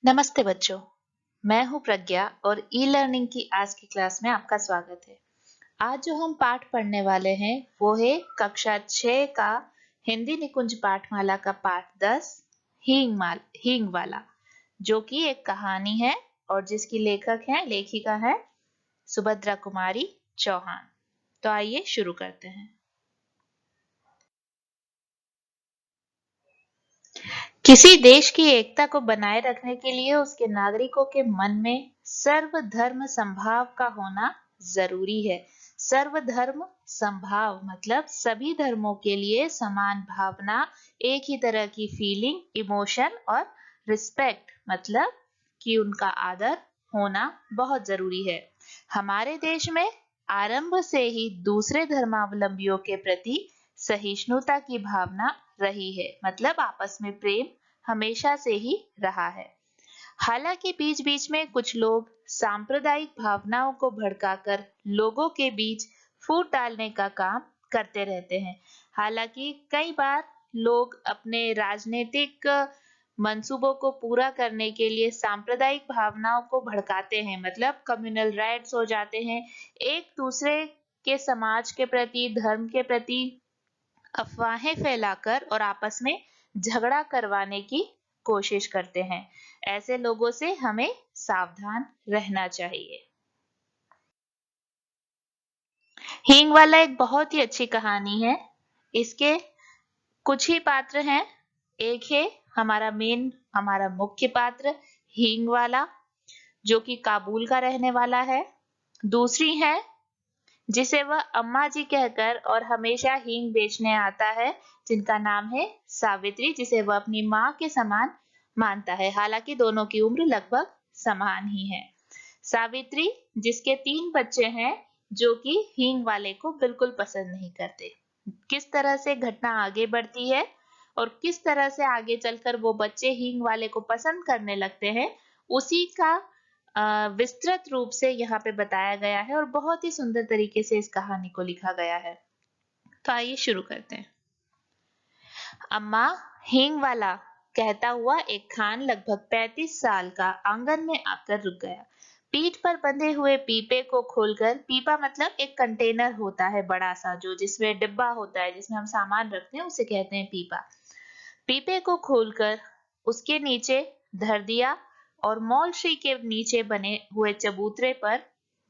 नमस्ते बच्चों, मैं हूं प्रज्ञा और ई लर्निंग की आज की क्लास में आपका स्वागत है। आज जो हम पाठ पढ़ने वाले हैं वो है कक्षा 6 का हिंदी निकुंज पाठमाला का पाठ 10 हींग वाला, जो कि एक कहानी है और जिसकी लेखिका है सुभद्रा कुमारी चौहान। तो आइए शुरू करते हैं। किसी देश की एकता को बनाए रखने के लिए उसके नागरिकों के मन में सर्वधर्म समभाव का होना जरूरी है। सर्वधर्म समभाव मतलब सभी धर्मों के लिए समान भावना, एक ही तरह की फीलिंग, इमोशन और रिस्पेक्ट मतलब कि उनका आदर होना बहुत जरूरी है। हमारे देश में आरंभ से ही दूसरे धर्मावलंबियों के प्रति सहिष्णुता की भावना रही है, मतलब आपस में प्रेम हमेशा से ही रहा है। हालांकि बीच बीच में कुछ लोग सांप्रदायिक भावनाओं को भड़काकर लोगों के बीच फूट डालने का काम करते रहते हैं। हालांकि कई बार लोग अपने राजनीतिक मंसूबों को पूरा करने के लिए सांप्रदायिक भावनाओं को भड़काते हैं, मतलब कम्युनल राइट्स हो जाते हैं। एक दूसरे के समाज के प्रति, धर्म के प्रति अफवाहें फैलाकर और आपस में झगड़ा करवाने की कोशिश करते हैं। ऐसे लोगों से हमें सावधान रहना चाहिए। हींग वाला एक बहुत ही अच्छी कहानी है। इसके कुछ ही पात्र हैं। एक है हमारा मुख्य पात्र हींग वाला, जो कि काबुल का रहने वाला है। दूसरी है जिसे वह अम्मा जी कहकर और हमेशा हींग बेचने आता है, जिनका नाम है सावित्री, जिसे वह अपनी माँ के समान मानता है। हालांकि दोनों की उम्र लगभग समान ही है। सावित्री जिसके 3 बच्चे हैं, जो कि हींग वाले को बिल्कुल पसंद नहीं करते। किस तरह से घटना आगे बढ़ती है और किस तरह से आगे चलकर वो बच्चे हींग वाले को पसंद करने लगते हैं, उसी का विस्तृत रूप से यहाँ पे बताया गया है और बहुत ही सुंदर तरीके से इस कहानी को लिखा गया है। तो आइए शुरू करते हैं। अम्मा, हींग वाला, कहता हुआ एक खान लगभग 35 साल का आंगन में आकर रुक गया। पीठ पर बंधे हुए पीपे को खोलकर, पीपा मतलब एक कंटेनर होता है बड़ा सा, जो जिसमें डिब्बा होता है जिसमें हम सामान रखते हैं, उसे कहते हैं पीपा। पीपे को खोलकर उसके नीचे धर दिया और मौलश्री के नीचे बने हुए चबूतरे पर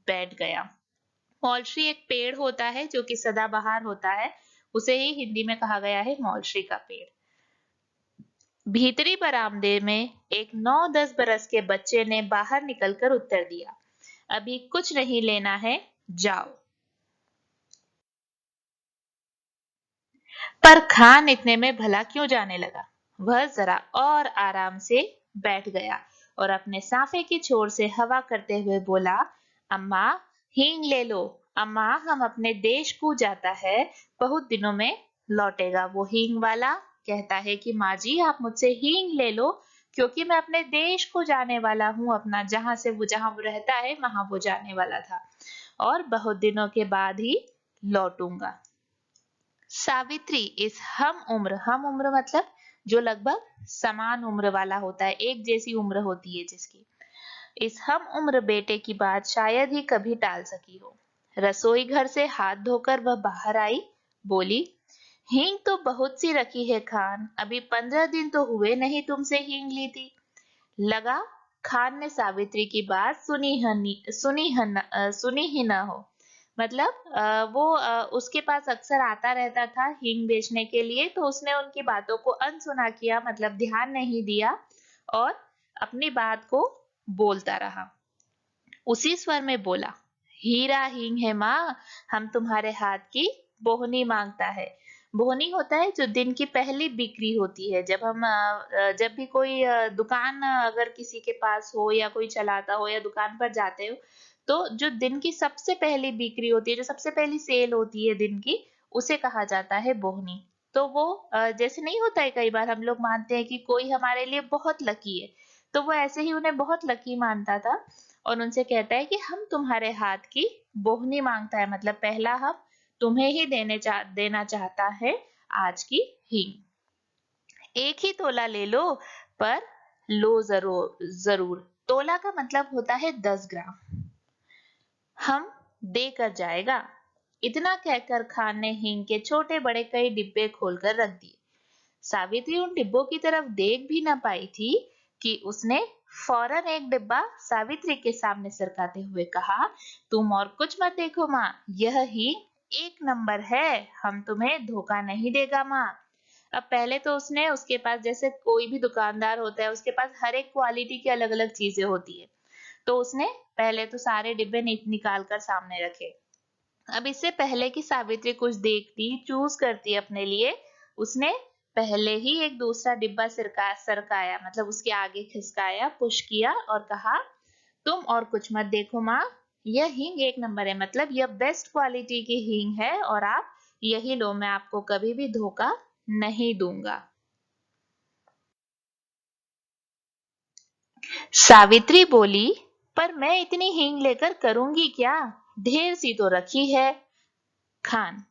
बैठ गया। मौलश्री एक पेड़ होता है जो कि सदाबहार होता है, उसे ही हिंदी में कहा गया है मौलश्री का पेड़। भीतरी बरामदे में एक 9-10 बरस के बच्चे ने बाहर निकलकर उत्तर दिया, अभी कुछ नहीं लेना है, जाओ। पर खान इतने में भला क्यों जाने लगा। वह जरा और आराम से बैठ गया और अपने साफे की छोर से हवा करते हुए बोला, अम्मा हींग ले लो। अम्मा, हम अपने देश को जाता है, बहुत दिनों में लौटेगा। वो हींग वाला कहता है कि माँ जी आप मुझसे हींग ले लो, क्योंकि मैं अपने देश को जाने वाला हूँ। अपना जहाँ वो रहता है वहां वो जाने वाला था और बहुत दिनों के बाद ही लौटूंगा। सावित्री इस हम उम्र मतलब जो लगभग समान उम्र वाला होता है, एक जैसी उम्र होती है जिसकी, इस हम उम्र बेटे की बात शायद ही कभी टाल सकी हो। रसोई घर से हाथ धोकर वह बाहर आई, बोली, हींग तो बहुत सी रखी है खान, अभी 15 दिन तो हुए नहीं तुमसे हींग ली थी। लगा खान ने सावित्री की बात सुनी ही न हो। मतलब वो उसके पास अक्सर आता रहता था हींग बेचने के लिए, तो उसने उनकी बातों को अनसुना किया, मतलब ध्यान नहीं दिया और अपनी बात को बोलता रहा। उसी स्वर में बोला, हीरा हींग है माँ, हम तुम्हारे हाथ की बोहनी मांगता है। बोहनी होता है जो दिन की पहली बिक्री होती है। जब भी कोई दुकान अगर किसी के पास हो या कोई चलाता हो या दुकान पर जाते हो, तो जो दिन की सबसे पहली बिक्री होती है, जो सबसे पहली सेल होती है दिन की, उसे कहा जाता है बोहनी। तो वो जैसे नहीं होता है, कई बार हम लोग मानते हैं कि कोई हमारे लिए बहुत लकी है, तो वो ऐसे ही उन्हें बहुत लकी मानता था और उनसे कहता है कि हम तुम्हारे हाथ की बोहनी मांगता है, मतलब पहला हम तुम्हें ही देना चाहता है आज की हींग। एक ही तोला ले लो, पर लो जरूर जरूर। तोला का मतलब होता है 10 ग्राम। हम देकर जाएगा। इतना कहकर खान ने हींग के छोटे बड़े कई डिब्बे खोलकर रख दिए। सावित्री उन डिब्बों की तरफ देख भी न पाई थी कि उसने फौरन एक डिब्बा सावित्री के सामने सरकाते हुए कहा, तुम और कुछ मत देखो माँ, यह ही एक नंबर है, हम तुम्हें धोखा नहीं देगा माँ। अब पहले तो उसने उसके पास, जैसे कोई भी दुकानदार होता है उसके पास हर एक क्वालिटी की अलग अलग चीजें होती है, तो उसने पहले तो सारे डिब्बे निकाल कर सामने रखे। अब इससे पहले कि सावित्री कुछ देखती चूज करती अपने लिए, उसने पहले ही एक दूसरा डिब्बा सरकाया, मतलब उसके आगे खिसकाया, पुश किया और कहा, तुम और कुछ मत देखो माँ, यह हींग एक नंबर है, मतलब यह बेस्ट क्वालिटी की हींग है और आप यही लो, मैं आपको कभी भी धोखा नहीं दूंगा। सावित्री बोली, पर मैं इतनी हींग लेकर करूंगी क्या, ढेर सी तो रखी है। खान,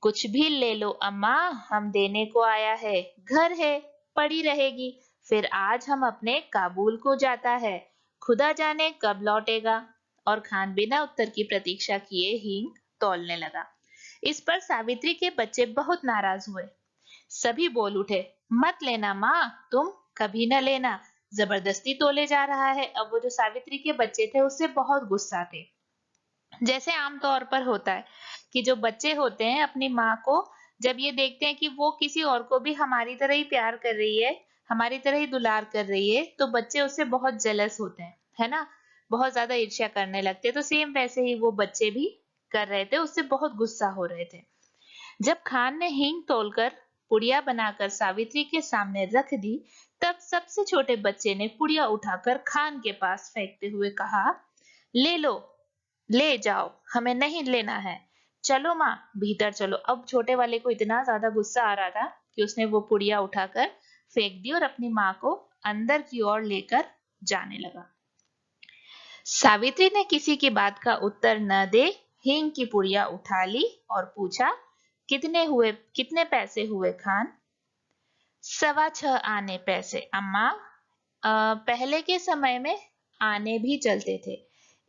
कुछ भी ले लो अम्मा, हम देने को आया है, घर है, पड़ी रहेगी, फिर आज हम अपने काबुल को जाता है, खुदा जाने कब लौटेगा। और खान बिना उत्तर की प्रतीक्षा किए हींग तौलने लगा। इस पर सावित्री के बच्चे बहुत नाराज हुए। सभी बोल उठे, मत लेना माँ, तुम कभी न लेना, जबरदस्ती तोले जा रहा है। अब वो जो सावित्री के बच्चे थे उससे बहुत गुस्सा थे। जैसे आमतौर पर होता है कि जो बच्चे होते हैं अपनी माँ को जब ये देखते हैं कि वो किसी और को भी हमारी तरह ही प्यार कर रही है, हमारी तरह ही दुलार कर रही है, तो बच्चे उससे बहुत जेलस होते हैं, है ना, बहुत ज्यादा ईर्ष्या करने लगते हैं। तो सेम वैसे ही वो बच्चे भी कर रहे थे, उससे बहुत गुस्सा हो रहे थे। जब खान ने हींग तोलकर पुड़िया बनाकर सावित्री के सामने रख दी, तब सबसे छोटे बच्चे ने पुड़िया उठाकर खान के पास फेंकते हुए कहा, ले लो, ले जाओ, हमें नहीं लेना है, चलो माँ भीतर चलो। अब छोटे वाले को इतना ज्यादा गुस्सा आ रहा था कि उसने वो पुड़िया उठाकर फेंक दी और अपनी माँ को अंदर की ओर लेकर जाने लगा। सावित्री ने किसी की बात का उत्तर न दे हींग की पुड़िया उठा ली और पूछा, कितने पैसे हुए खान। 6.25 आने पैसे अम्मा। पहले के समय में आने भी चलते थे,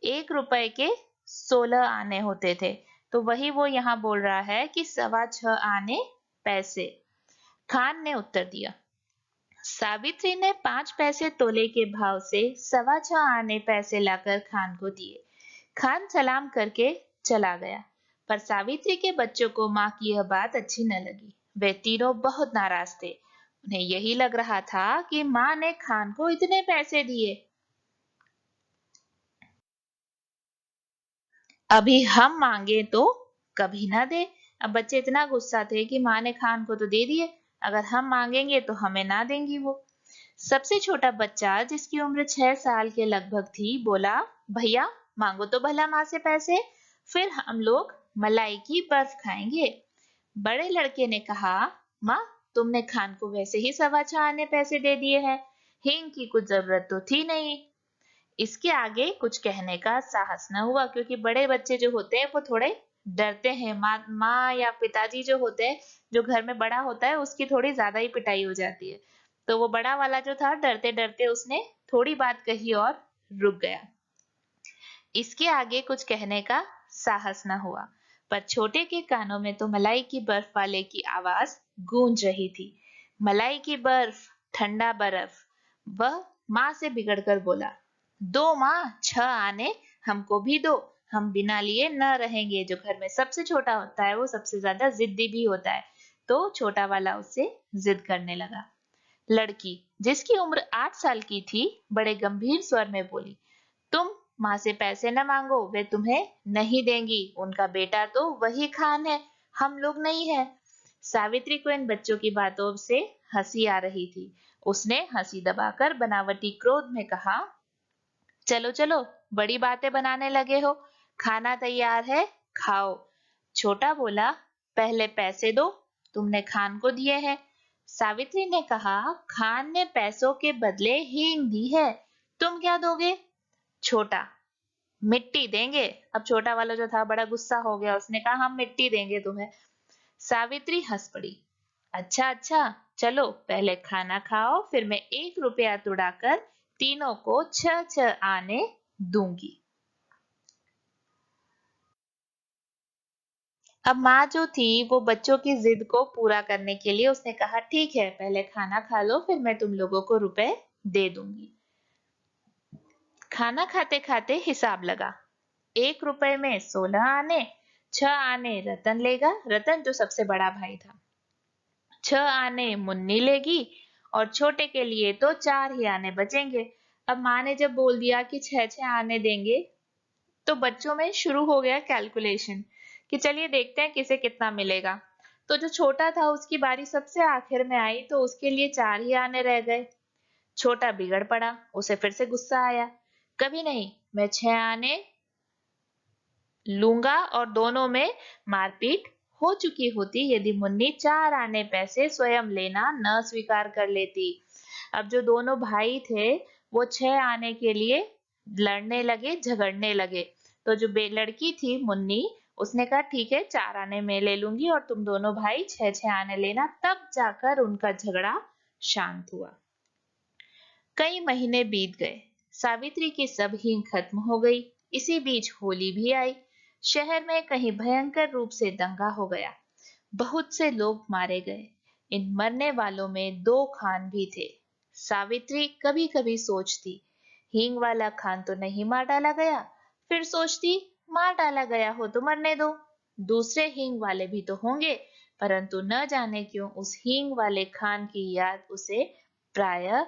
1 रुपए के 16 आने होते थे, तो वही वो यहाँ बोल रहा है कि 6.25 आने पैसे। खान ने उत्तर दिया। सावित्री ने 5 पैसे तोले के भाव से 6.25 आने पैसे लाकर खान को दिए। खान सलाम करके चला गया, पर सावित्री के बच्चों को माँ की यह बात अच्छी न लगी। वे तीनों बहुत नाराज थे। उन्हें यही लग रहा था कि माँ ने खान को इतने पैसे दिए, अभी हम मांगे तो कभी ना दे। अब बच्चे इतना गुस्सा थे कि माँ ने खान को तो दे दिए, अगर हम मांगेंगे तो हमें ना देंगी वो। सबसे छोटा बच्चा, जिसकी उम्र 6 साल के लगभग थी, बोला, भैया मांगो तो भला माँ से पैसे, फिर हम लोग मलाई की बर्फ खाएंगे। बड़े लड़के ने कहा, माँ तुमने खान को वैसे ही 6.25 आने पैसे दे दिए हैं, हींग की कुछ जरूरत तो थी नहीं। इसके आगे कुछ कहने का साहस न हुआ, क्योंकि बड़े बच्चे जो होते हैं वो थोड़े डरते हैं। माँ या पिताजी जो होते हैं, जो घर में बड़ा होता है उसकी थोड़ी ज्यादा ही पिटाई हो जाती है, तो वो बड़ा वाला जो था डरते डरते उसने थोड़ी बात कही और रुक गया। इसके आगे कुछ कहने का साहस न हुआ, पर छोटे के कानों में तो मलाई की बर्फ वाले की आवाज गूंज रही थी। मलाई की बर्फ, ठंडा बर्फ। वह माँ से बिगड़कर बोला, दो माँ, 6 आने हमको भी दो, हम बिना लिए न रहेंगे। जो घर में सबसे छोटा होता है वो सबसे ज्यादा जिद्दी भी होता है, तो छोटा वाला उससे जिद करने लगा। लड़की, जिसकी उम्र 8 साल की थी, बड़े गंभीर स्वर में बोली, तुम माँ से पैसे न मांगो, वे तुम्हें नहीं देंगी, उनका बेटा तो वही खान है, हम लोग नहीं है। सावित्री को इन बच्चों की बातों से हंसी आ रही थी। उसने हंसी दबाकर बनावटी क्रोध में कहा, चलो चलो, बड़ी बातें बनाने लगे हो, खाना तैयार है, खाओ। छोटा बोला, पहले पैसे दो, तुमने खान को दिए हैं। सावित्री ने कहा, खान ने पैसों के बदले हींग दी है, तुम क्या दोगे। छोटा, मिट्टी देंगे। अब छोटा वाला जो था बड़ा गुस्सा हो गया, उसने कहा, हम मिट्टी देंगे तुम्हें। सावित्री हंस पड़ी, अच्छा अच्छा, चलो पहले खाना खाओ, फिर मैं 1 रुपया तुड़ाकर तीनों को 6 6 आने दूंगी। अब माँ जो थी वो बच्चों की जिद को पूरा करने के लिए उसने कहा, ठीक है पहले खाना खा लो, फिर मैं तुम लोगों को रुपए दे दूंगी। खाना खाते खाते हिसाब लगा। 1 रुपए में 16 आने, 6 आने रतन लेगा, रतन जो सबसे बड़ा भाई था। 6 आने मुन्नी लेगी और छोटे के लिए तो 4 ही आने बचेंगे। अब माँ ने जब बोल दिया कि 6 6 आने देंगे, तो बच्चों में शुरू हो गया कैलकुलेशन कि चलिए देखते हैं किसे कितना मिलेगा। तो जो छोटा था उसकी बारी सबसे आखिर में आई, तो उसके लिए 4 ही आने रह गए। छोटा बिगड़ पड़ा, उसे फिर से गुस्सा आया। कभी नहीं, मैं 6 आने लूंगा, और दोनों में मारपीट हो चुकी होती यदि मुन्नी 4 आने पैसे स्वयं लेना न स्वीकार कर लेती। अब जो दोनों भाई थे वो 6 आने के लिए लड़ने लगे, झगड़ने लगे। तो जो लड़की थी मुन्नी, उसने कहा ठीक है 4 आने मैं ले लूंगी और तुम दोनों भाई 6 6 आने लेना। तब जाकर उनका झगड़ा शांत हुआ। कई महीने बीत गए, सावित्री की सब हींग खत्म हो गई। इसी बीच होली भी आई। शहर में कहीं भयंकर रूप से दंगा हो गया। बहुत से लोग मारे गए। इन मरने वालों में 2 खान भी थे। सावित्री कभी कभी सोचती, हींग वाला खान तो नहीं मार डाला गया। फिर सोचती, मार डाला गया हो तो मरने दो, दूसरे हींग वाले भी तो होंगे। परंतु न जाने क्यों उस हींग वाले खान की याद उसे प्रायः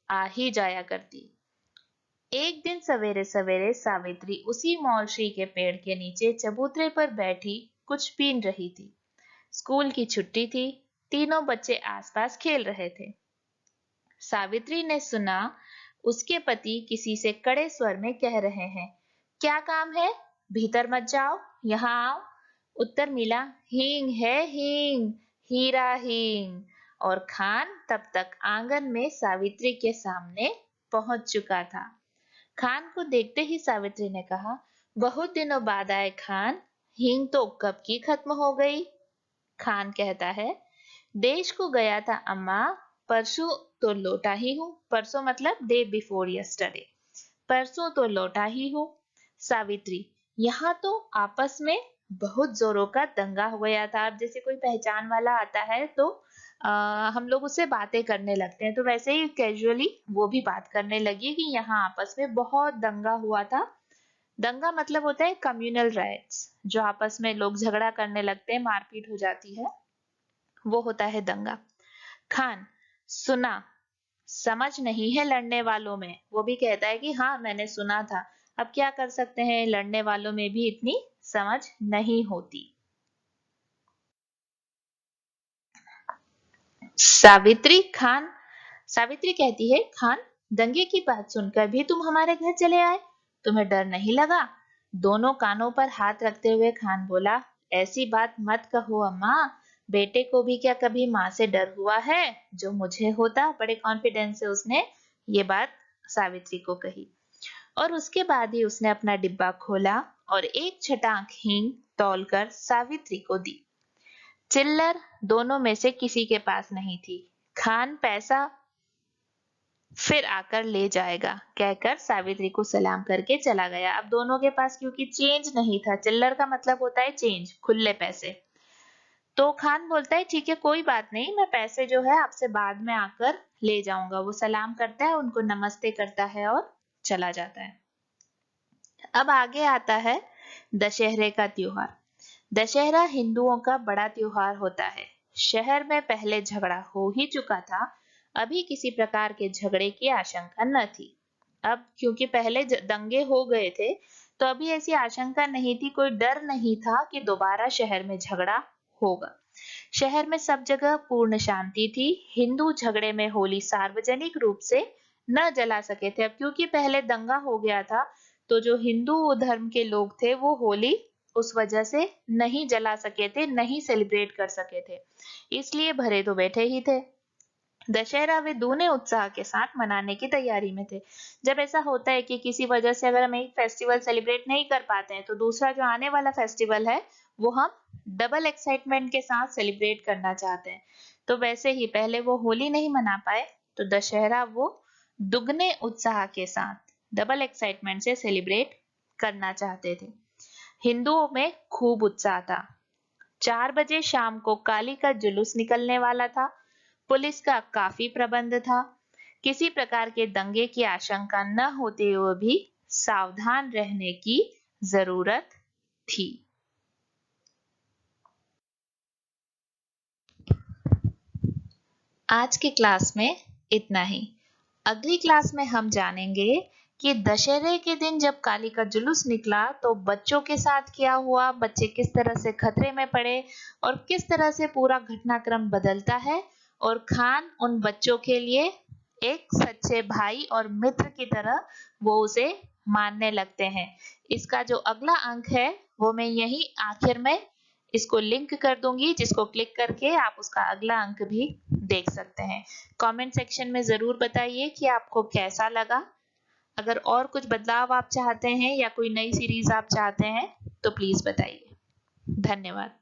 आ ही जाया करती। एक दिन सवेरे सवेरे सावित्री उसी मौलशी के पेड़ के नीचे चबूतरे पर बैठी कुछ बीन रही थी। स्कूल की छुट्टी थी। तीनों बच्चे आसपास खेल रहे थे। सावित्री ने सुना उसके पति किसी से कड़े स्वर में कह रहे हैं, क्या काम है, भीतर मत जाओ, यहाँ आओ। उत्तर मिला, हींग है हींग, हीरा हींग। और खान तब तक आंगन में सावित्री के सामने पहुंच चुका था। खान को देखते ही सावित्री ने कहा, बहुत दिनों बाद आए खान, हींग तो कब की खत्म हो गई। खान कहता है, देश को गया था अम्मा, परसों तो लौटा ही हूँ। परसों मतलब डे बिफोर यस्टरडे। परसों तो लौटा ही हूँ। सावित्री, यहाँ तो आपस में बहुत जोरों का दंगा हो गया था। अब जैसे कोई पहचान वाला आता है तो हम लोग उससे बातें करने लगते हैं, तो वैसे ही कैजुअली वो भी बात करने लगी कि यहाँ आपस में बहुत दंगा हुआ था। दंगा मतलब होता है कम्युनल राइट्स, जो आपस में लोग झगड़ा करने लगते हैं, मारपीट हो जाती है, वो होता है दंगा। खान, सुना, समझ नहीं है लड़ने वालों में। वो भी कहता है कि हाँ मैंने सुना था। अब क्या कर सकते हैं, लड़ने वालों में भी इतनी समझ नहीं होती। सावित्री कहती है, खान, दंगे की बात सुनकर भी तुम हमारे घर चले आए, तुम्हें डर नहीं लगा। दोनों कानों पर हाथ रखते हुए खान बोला, ऐसी बात मत कहो अम्मा, बेटे को भी क्या कभी माँ से डर हुआ है जो मुझे होता। बड़े कॉन्फिडेंस से उसने ये बात सावित्री को कही। और उसके बाद ही उसने अपना डिब्बा खोला और एक छटाक हींग तौलकर सावित्री को दी। चिल्लर दोनों में से किसी के पास नहीं थी। खान पैसा फिर आकर ले जाएगा कहकर सावित्री को सलाम करके चला गया। अब दोनों के पास क्योंकि चेंज नहीं था, चिल्लर का मतलब होता है चेंज, खुले पैसे। तो खान बोलता है ठीक है कोई बात नहीं, मैं पैसे जो है आपसे बाद में आकर ले जाऊंगा। वो सलाम करता है, उनको नमस्ते करता है और चला जाता है। अब आगे आता है दशहरे का त्योहार। दशहरा हिंदुओं का बड़ा त्योहार होता है। शहर में पहले झगड़ा हो ही चुका था, अभी किसी प्रकार के झगड़े की आशंका न थी। अब क्योंकि पहले दंगे हो गए थे, तो अभी ऐसी आशंका नहीं थी, कोई डर नहीं था कि दोबारा शहर में झगड़ा होगा। शहर में सब जगह पूर्ण शांति थी। हिंदू झगड़े में होली सार्वजनिक रूप से न जला सके थे। अब क्योंकि पहले दंगा हो गया था, तो जो हिंदू धर्म के लोग थे वो होली उस वजह से नहीं जला सके थे, नहीं सेलिब्रेट कर सके थे, इसलिए भरे तो बैठे ही थे। दशहरा वे दूने उत्साह के साथ मनाने की तैयारी में थे। जब ऐसा होता है कि किसी वजह से अगर हम एक फेस्टिवल सेलिब्रेट नहीं कर पाते हैं, तो दूसरा जो आने वाला फेस्टिवल है वो हम डबल एक्साइटमेंट के साथ सेलिब्रेट करना चाहते हैं। तो वैसे ही पहले वो होली नहीं मना पाए, तो दशहरा वो दुगने उत्साह के साथ, डबल एक्साइटमेंट से सेलिब्रेट करना चाहते थे। हिंदुओं में खूब उत्साह था। 4 बजे शाम को काली का जुलूस निकलने वाला था। पुलिस का काफी प्रबंध था। किसी प्रकार के दंगे की आशंका न होते हुए भी सावधान रहने की जरूरत थी। आज की क्लास में इतना ही। अगली क्लास में हम जानेंगे कि दशहरे के दिन जब काली का जुलूस निकला तो बच्चों के साथ क्या हुआ, बच्चे किस तरह से खतरे में पड़े और किस तरह से पूरा घटनाक्रम बदलता है और खान उन बच्चों के लिए एक सच्चे भाई और मित्र की तरह वो उसे मानने लगते हैं। इसका जो अगला अंक है वो मैं यही आखिर में इसको लिंक कर दूंगी, जिसको क्लिक करके आप उसका अगला अंक भी देख सकते हैं। कमेंट सेक्शन में जरूर बताइए कि आपको कैसा लगा। अगर और कुछ बदलाव आप चाहते हैं या कोई नई सीरीज आप चाहते हैं तो प्लीज बताइए। धन्यवाद।